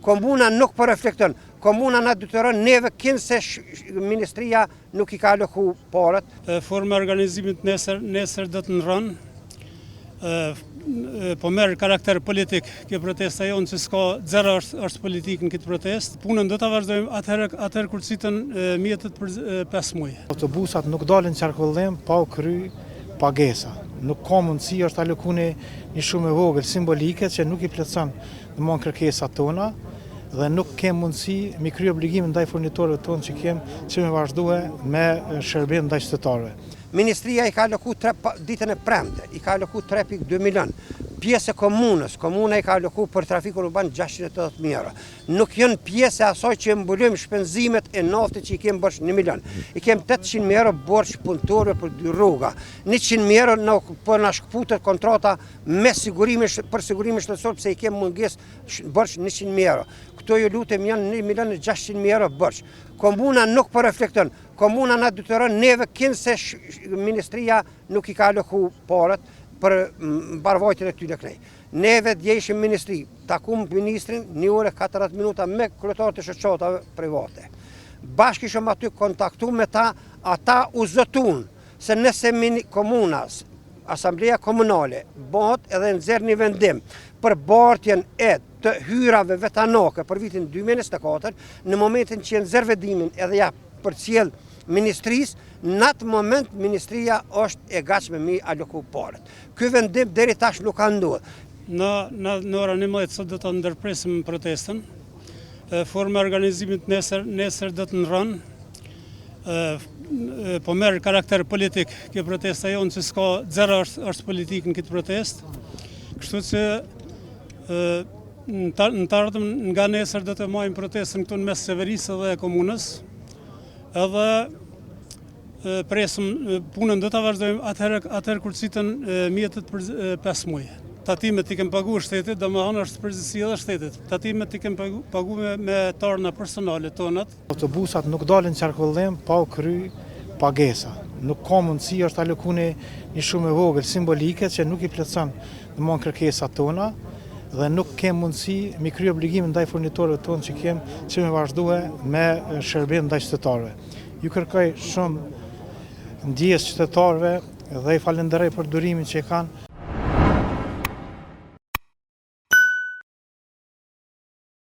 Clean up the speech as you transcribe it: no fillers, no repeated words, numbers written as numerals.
Komuna nuk po reflekton. Komuna na detyron neve kinë se ministria nuk I ka aloku parat. Forma e organizimit nesër do të ndron. Po merr karakter politik kjo protesta jonë, se s'ka zero është politik në këtë protestë. Punën do ta vazhdojmë atëherë kur citën mjetet për 5 muaj. Autobusat nuk dalin në qarkullim pa u kry pagesa. Nuk ka mundësi, është alokune një shumë e vogël simbolike që nuk I plotson domthonë kërkesat tona dhe nuk kem mundësi mi kry obligimin ndaj furnitorëve tonë që me vazhdue me shërbim ndaj qytetarëve. Ministria I ka aloku ditën e premte, I ka aloku 3.2 milion. Pjesë e komunës, komuna I ka aloku për trafikun urban 680.000 euro. Nuk janë pjesë e asaj që mbulojmë shpenzimet e naftit që I kem bërsh 1 milion. I kem 800.000 euro borç punëtorëve për 2 rruga. 100.000 euro për na shkputet kontrata me për sigurimin shtetëror pse I kem mungesë borç 100.000 euro. Këto ju lutem janë 1.600.000 euro borç. Komuna nuk po reflekton. Komuna na detyron neve kinë se ministria nuk I ka aloku parat për mbarvajtjen e këtyre krej. Neve djeshim ministri, takum ministrin 1 orë 40 minuta me kryetarët e shoqatave private. Bashkë ishëm aty kontaktu me ta, ata u zotun se nëse komunas, asambleja komunale, bëhet edhe nxjerr një vendim për bartjen e të hyrave vetanake për vitin 2024, në momentin që nxjerr vendimin edhe ja përcjell ministrisë, në atë moment ministria është e gatshme me aloku parat. Ky vendim deri tash nuk ka ndodhur. Në orën 11 sot do të ndërpresim protestën. Forma e organizimit nesër do të ndron. Po merr karakter politik kjo protesta jonë, se s'ka zero është politik në këtë protestë. Kështu që në të ardhmen nga nesër do të marrim protestën këtu në mes Severisë dhe komunës. Edhe presim punën do ta vazhdojmë atëherë kur citën mjetet për 5 muaj. Tatimet I kem paguar shtetit, domethënë është përgjegjësia e shtetit. Tatimet I kem paguar me tarna personale tonat. Autobusat nuk dalin në qarkullim pa u kry pagesa. Nuk ka mundësi, është alokune një shumë e vogël simbolike që nuk I plotson domthonë kërkesat tona dhe nuk kem mundësi mi kry obligimin ndaj furnitorëve tonë që me vazhdue me shërbim ndaj qytetarëve. Ju kërkoj shumë ndjes qytetarëve dhe I falenderoj për durimin që I kanë